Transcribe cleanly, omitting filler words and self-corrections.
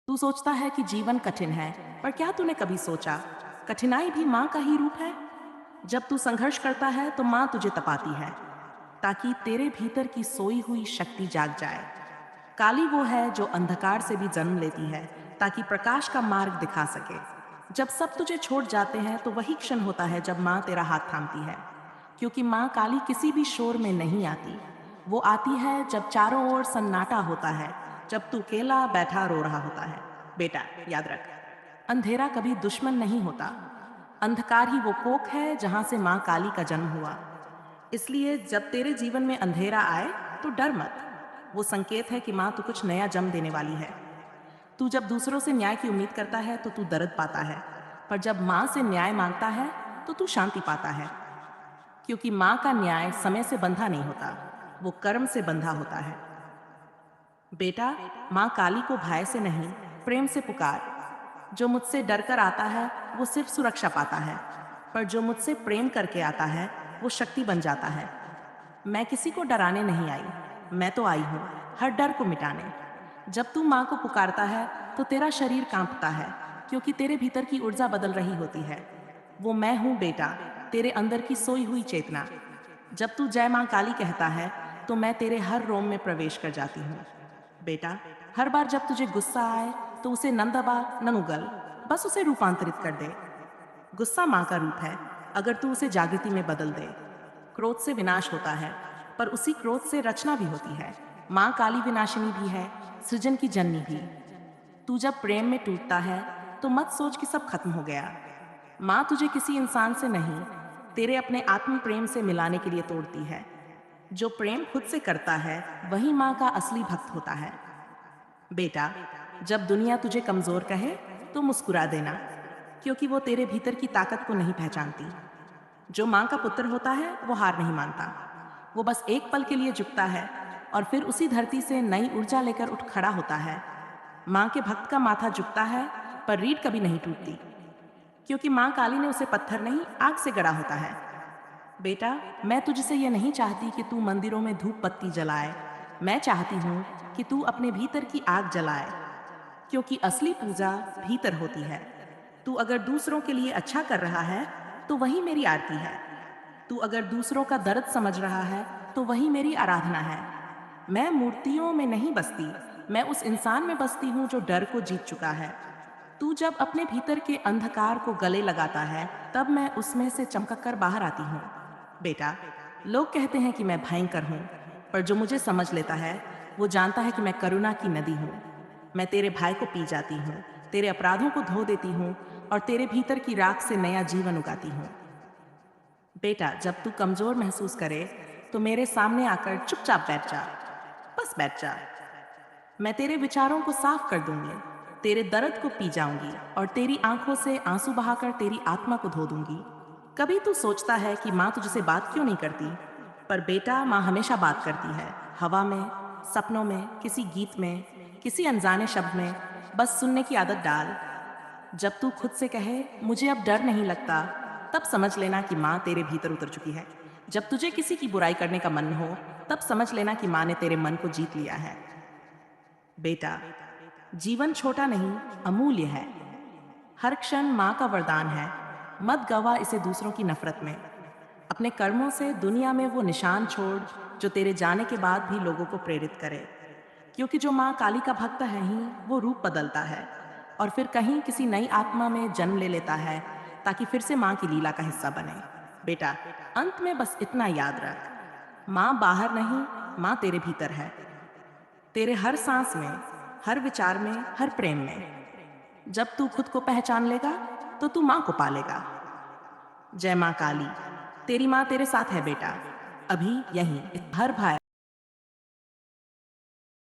तू सोचता है कि जीवन कठिन है, पर क्या तूने कभी सोचा कठिनाई भी माँ का ही रूप है। जब तू संघर्ष करता है तो माँ तुझे तपाती है, ताकि तेरे भीतर की सोई हुई शक्ति जाग जाए। काली वो है जो अंधकार से भी जन्म लेती है, ताकि प्रकाश का मार्ग दिखा सके। जब सब तुझे छोड़ जाते हैं तो वही क्षण होता है जब माँ तेरा हाथ थामती है, क्योंकि माँ काली किसी भी शोर में नहीं आती। वो आती है जब चारों ओर सन्नाटा होता है, जब तू अकेला बैठा रो रहा होता है। बेटा, याद रख, अंधेरा कभी दुश्मन नहीं होता। अंधकार ही वो कोख है जहां से माँ काली का जन्म हुआ। इसलिए जब तेरे जीवन में अंधेरा आए तो डर मत। वो संकेत है कि माँ तू कुछ नया जन्म देने वाली है। तू जब दूसरों से न्याय की उम्मीद करता है तो तू दर्द पाता है, पर जब माँ से न्याय मांगता है तो तू शांति पाता है। क्योंकि माँ का न्याय समय से बंधा नहीं होता, वो कर्म से बंधा होता है। बेटा, माँ काली को भय से नहीं, प्रेम से पुकार। जो मुझसे डर कर आता है वो सिर्फ सुरक्षा पाता है, पर जो मुझसे प्रेम करके आता है वो शक्ति बन जाता है। मैं किसी को डराने नहीं आई, मैं तो आई हूँ हर डर को मिटाने। जब तू माँ को पुकारता है तो तेरा शरीर कांपता है, क्योंकि तेरे भीतर की ऊर्जा बदल रही होती है। वो मैं हूँ बेटा, तेरे अंदर की सोई हुई चेतना। जब तू जय माँ काली कहता है तो मैं तेरे हर रोम में प्रवेश कर जाती हूँ। बेटा, हर बार जब तुझे गुस्सा आए तो उसे न दबा न उगल, बस उसे रूपांतरित कर दे। गुस्सा माँ का रूप है, अगर तू उसे जागृति में बदल दे। क्रोध से विनाश होता है, पर उसी क्रोध से रचना भी होती है। माँ काली विनाशिनी भी है, सृजन की जननी भी। तू जब प्रेम में टूटता है तो मत सोच कि सब खत्म हो गया। माँ तुझे किसी इंसान से नहीं, तेरे अपने आत्म प्रेम से मिलाने के लिए तोड़ती है। जो प्रेम खुद से करता है वही माँ का असली भक्त होता है। बेटा, जब दुनिया तुझे कमजोर कहे तो मुस्कुरा देना, क्योंकि वो तेरे भीतर की ताकत को नहीं पहचानती। जो माँ का पुत्र होता है वो हार नहीं मानता। वो बस एक पल के लिए झुकता है और फिर उसी धरती से नई ऊर्जा लेकर उठ खड़ा होता है। माँ के भक्त का माथा झुकता है, पर रीढ़ कभी नहीं टूटती, क्योंकि माँ काली ने उसे पत्थर नहीं आग से गढ़ा होता है। बेटा, मैं तुझसे ये नहीं चाहती कि तू मंदिरों में धूप बत्ती जलाए। मैं चाहती हूँ कि तू अपने भीतर की आग जलाए, क्योंकि असली पूजा भीतर होती है। तू अगर दूसरों के लिए अच्छा कर रहा है तो वही मेरी आरती है। तू अगर दूसरों का दर्द समझ रहा है तो वही मेरी आराधना है। मैं मूर्तियों में नहीं बसती, मैं उस इंसान में बसती हूँ जो डर को जीत चुका है। तू जब अपने भीतर के अंधकार को गले लगाता है तब मैं उसमें से चमक कर बाहर आती हूँ। बेटा, लोग कहते हैं कि मैं भयंकर हूँ, पर जो मुझे समझ लेता है वो जानता है कि मैं करुणा की नदी हूँ। मैं तेरे भाई को पी जाती हूँ, तेरे अपराधों को धो देती हूँ और तेरे भीतर की राख से नया जीवन उगाती हूँ। बेटा, जब तू कमजोर महसूस करे तो मेरे सामने आकर चुपचाप बैठ जा। बस बैठ जा। मैं तेरे विचारों को साफ कर दूंगी, तेरे दर्द को पी जाऊंगी और तेरी आंखों से आंसू बहाकर तेरी आत्मा को धो दूंगी। कभी तू सोचता है कि माँ तुझसे बात क्यों नहीं करती, पर बेटा, माँ हमेशा बात करती है। हवा में, सपनों में, किसी गीत में, किसी अनजाने शब्द में। बस सुनने की आदत डाल। जब तू खुद से कहे मुझे अब डर नहीं लगता, तब समझ लेना कि माँ तेरे भीतर उतर चुकी है। जब तुझे किसी की बुराई करने का मन हो, तब समझ लेना कि माँ ने तेरे मन को जीत लिया है। बेटा, जीवन छोटा नहीं, अमूल्य है। हर क्षण माँ का वरदान है। मत गवा इसे दूसरों की नफरत में। अपने कर्मों से दुनिया में वो निशान छोड़ जो तेरे जाने के बाद भी लोगों को प्रेरित करे। क्योंकि जो माँ काली का भक्त है ही वो रूप बदलता है और फिर कहीं किसी नई आत्मा में जन्म ले लेता है, ताकि फिर से माँ की लीला का हिस्सा बने। बेटा, अंत में बस इतना याद रख, माँ बाहर नहीं, माँ तेरे भीतर है। तेरे हर सांस में, हर विचार में, हर प्रेम में। जब तू खुद को पहचान लेगा तो तू माँ को पालेगा। जय माँ काली। तेरी माँ तेरे साथ है बेटा, अभी यहीं, हर भाई